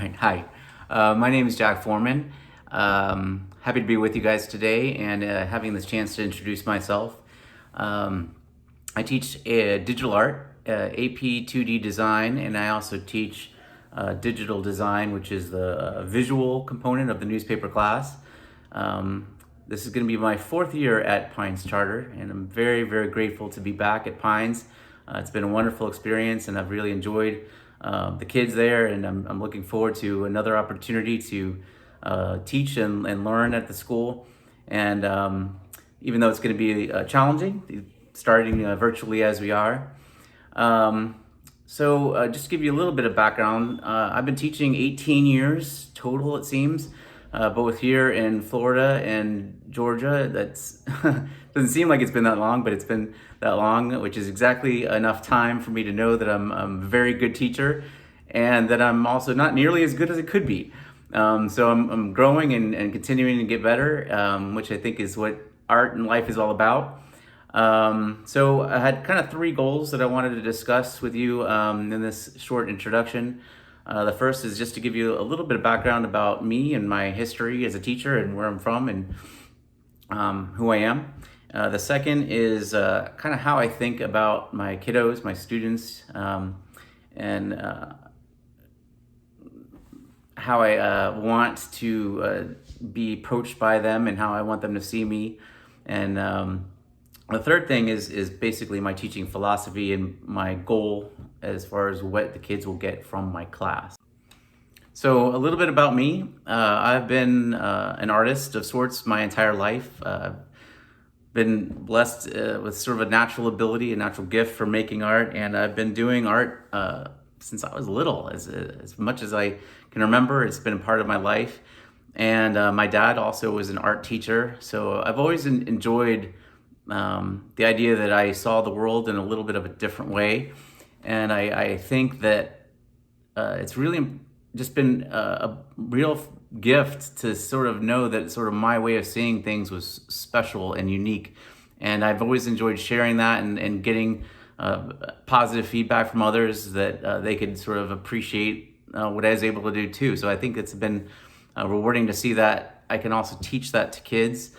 right, hi. My name is Jack Foreman. Happy to be with you guys today and having this chance to introduce myself. Um, I teach digital art, AP 2D design, and I also teach digital design, which is the visual component of the newspaper class. This is going to be my fourth year at Pines Charter, and I'm very, very grateful to be back at Pines. It's been a wonderful experience, and I've really enjoyed the kids there, and I'm looking forward to another opportunity to teach and learn at the school. And even though it's going to be challenging, starting virtually as we are. Just to give you a little bit of background, I've been teaching 18 years total, it seems, both here in Florida and Georgia. That's doesn't seem like it's been that long, but it's been that long, which is exactly enough time for me to know that I'm a very good teacher and that I'm also not nearly as good as it could be. So I'm growing and continuing to get better, which I think is what art and life is all about. So I had kind of three goals that I wanted to discuss with you in this short introduction. The first is just to give you a little bit of background about me and my history as a teacher and where I'm from and who I am. The second is kind of how I think about my kiddos, my students, and how I want to be approached by them and how I want them to see me. And the third thing is basically my teaching philosophy and my goal as far as what the kids will get from my class. So a little bit about me. I've been an artist of sorts my entire life. Been blessed with sort of a natural ability, a natural gift for making art, and I've been doing art since I was little. As much as I can remember, it's been a part of my life. And my dad also was an art teacher, so I've always enjoyed the idea that I saw the world in a little bit of a different way. And I think that it's really just been a real gift to sort of know that sort of my way of seeing things was special and unique. And I've always enjoyed sharing that and getting positive feedback from others that they could sort of appreciate what I was able to do too. So I think it's been rewarding to see that I can also teach that to kids.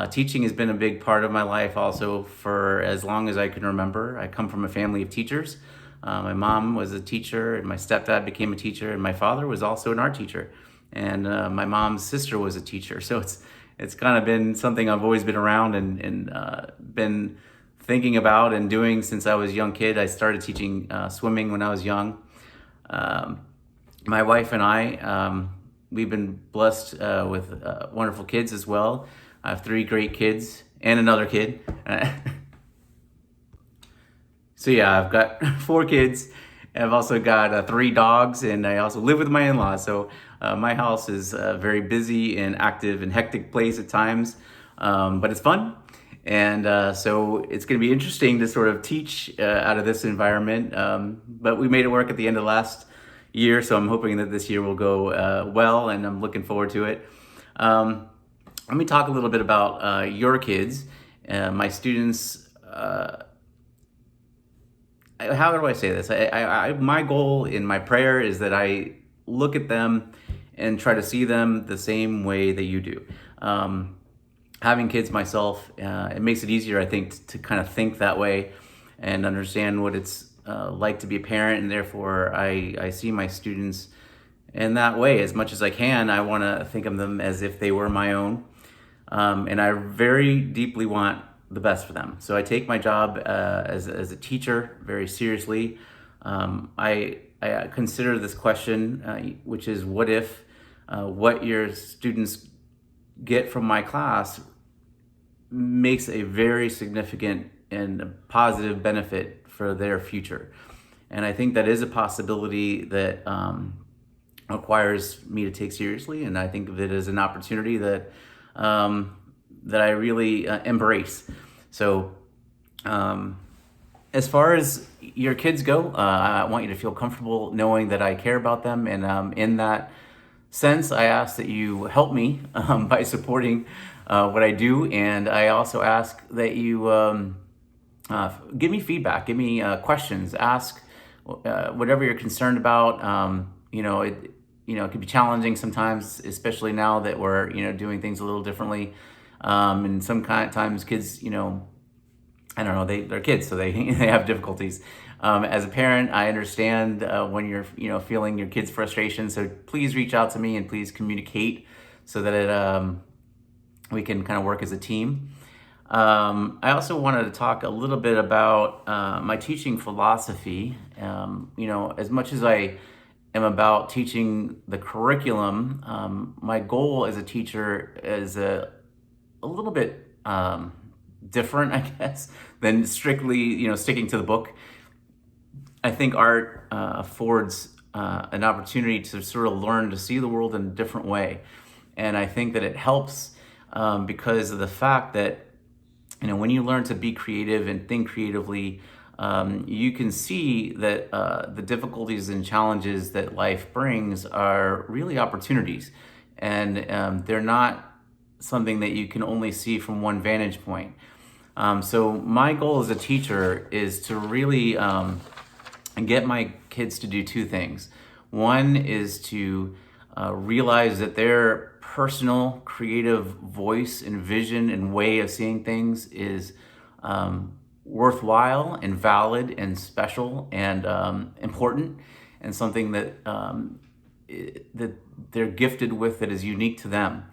Teaching has been a big part of my life also for as long as I can remember. I come from a family of teachers. My mom was a teacher, and my stepdad became a teacher, and my father was also an art teacher. And my mom's sister was a teacher. So it's kind of been something I've always been around and been thinking about and doing since I was a young kid. I started teaching swimming when I was young. My wife and I, we've been blessed with wonderful kids as well. I have three great kids and another kid. So yeah, I've got four kids. I've also got three dogs, and I also live with my in-laws. So my house is a very busy and active and hectic place at times, but it's fun. And so it's going to be interesting to sort of teach out of this environment. But we made it work at the end of last year, so I'm hoping that this year will go well, and I'm looking forward to it. Let me talk a little bit about your kids, my students. How do I say this? My goal in my prayer is that I look at them and try to see them the same way that you do. Having kids myself, it makes it easier, I think, to kind of think that way and understand what it's like to be a parent, and therefore I see my students in that way as much as I can. I want to think of them as if they were my own, and I very deeply want the best for them. So I take my job as a teacher very seriously. I consider this question, which is what if what your students get from my class makes a very significant and positive benefit for their future. And I think that is a possibility that requires me to take seriously, and I think of it as an opportunity that I really embrace. So as far as your kids go, I want you to feel comfortable knowing that I care about them, and in that sense, I ask that you help me by supporting what I do, and I also ask that you give me feedback, give me questions, ask whatever you're concerned about. it can be challenging sometimes, especially now that we're, doing things a little differently. And sometimes kids, I don't know, they're kids, so they they have difficulties. As a parent, I understand when you're, feeling your kids' frustration. So please reach out to me and please communicate so that we can kind of work as a team. I also wanted to talk a little bit about my teaching philosophy. As much as I am about teaching the curriculum, my goal as a teacher is a little bit different, I guess, than strictly, sticking to the book. I think art affords an opportunity to sort of learn to see the world in a different way. And I think that it helps because of the fact that, when you learn to be creative and think creatively, you can see that the difficulties and challenges that life brings are really opportunities. And they're not something that you can only see from one vantage point. So my goal as a teacher is to really get my kids to do two things. One is to realize that their personal creative voice and vision and way of seeing things is worthwhile and valid and special and important, and something that that they're gifted with that is unique to them.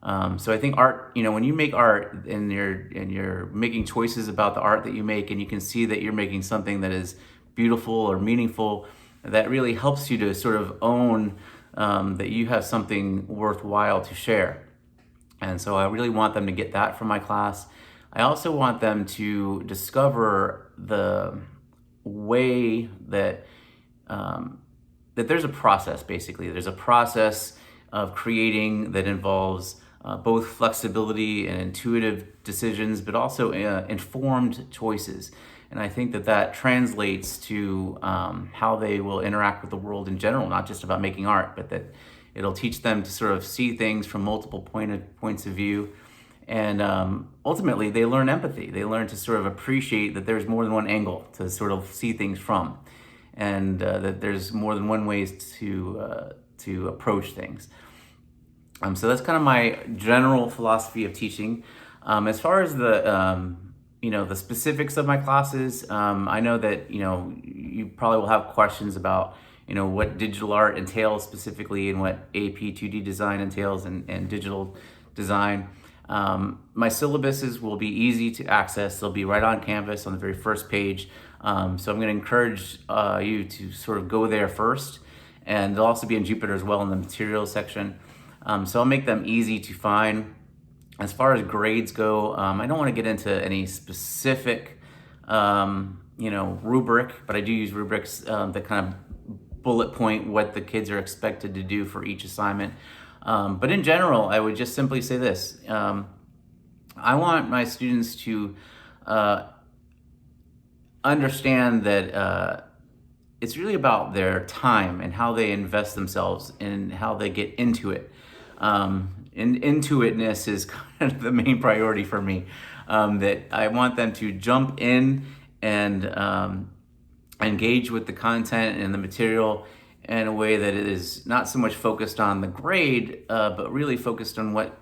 So I think art, when you make art and you're making choices about the art that you make, and you can see that you're making something that is beautiful or meaningful, that really helps you to sort of own that you have something worthwhile to share. And so I really want them to get that from my class. I also want them to discover the way that that there's a process. Basically, there's a process of creating that involves both flexibility and intuitive decisions, but also informed choices. And I think that translates to how they will interact with the world in general, not just about making art, but that it'll teach them to sort of see things from multiple points of view. And ultimately, they learn empathy. They learn to sort of appreciate that there's more than one angle to sort of see things from, and that there's more than one ways to approach things. So that's kind of my general philosophy of teaching. As far as the specifics of my classes, I know that you probably will have questions about what digital art entails specifically, and what AP 2D design entails, and digital design. My syllabuses will be easy to access. They'll be right on Canvas on the very first page. So I'm going to encourage you to sort of go there first, and they'll also be in Jupyter as well in the materials section. So I'll make them easy to find. As far as grades go, I don't want to get into any specific, rubric, but I do use rubrics that kind of bullet point what the kids are expected to do for each assignment. But in general, I would just simply say this. I want my students to understand that it's really about their time and how they invest themselves and how they get into it. And intuitiveness is kind of the main priority for me. That I want them to jump in and engage with the content and the material in a way that it is not so much focused on the grade, but really focused on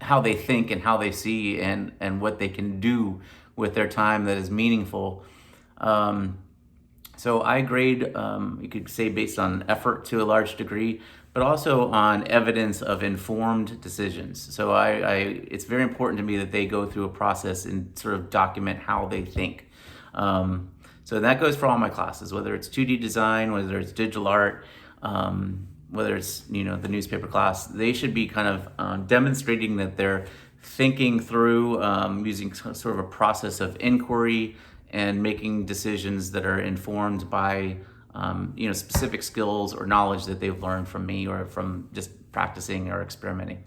how they think and how they see and what they can do with their time that is meaningful. So I grade, you could say, based on effort to a large degree, but also on evidence of informed decisions. So it's very important to me that they go through a process and sort of document how they think. So that goes for all my classes, whether it's 2D design, whether it's digital art, whether it's the newspaper class. They should be kind of demonstrating that they're thinking through, using sort of a process of inquiry and making decisions that are informed by specific skills or knowledge that they've learned from me or from just practicing or experimenting.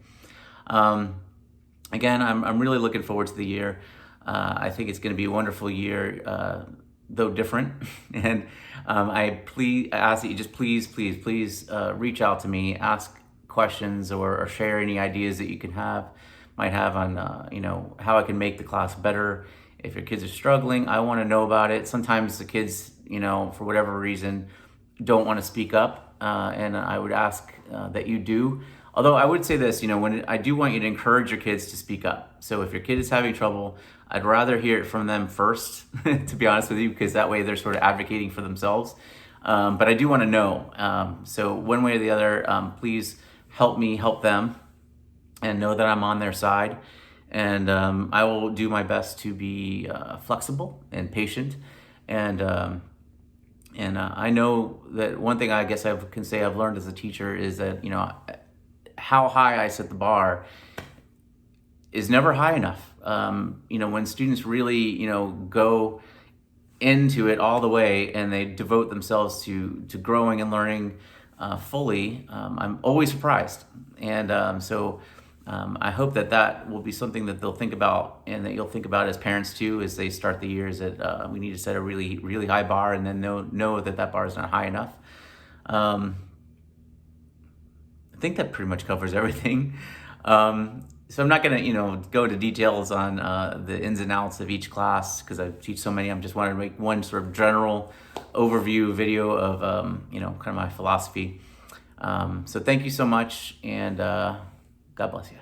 Again, I'm really looking forward to the year. I think it's going to be a wonderful year, though different. And I ask that you just please reach out to me, ask questions, or share any ideas that you might have on how I can make the class better. If your kids are struggling, I want to know about it. Sometimes the kids, for whatever reason, don't want to speak up. and I would ask that you do. Although I would say this, when I do want you to encourage your kids to speak up. So if your kid is having trouble, I'd rather hear it from them first, to be honest with you, because that way they're sort of advocating for themselves. But I do want to know. So one way or the other, please help me help them, and know that I'm on their side. And I will do my best to be flexible and patient. And I know that one thing I guess I can say I've learned as a teacher is that, how high I set the bar is never high enough. When students really, go into it all the way and they devote themselves to growing and learning fully, I'm always surprised. And so I hope that will be something that they'll think about, and that you'll think about as parents too, as they start the years, that we need to set a really, really high bar, and then know that bar is not high enough. I think that pretty much covers everything. So I'm not going to, go into details on the ins and outs of each class, because I teach so many. I just wanted to make one sort of general overview video of, kind of my philosophy. So thank you so much, and God bless you.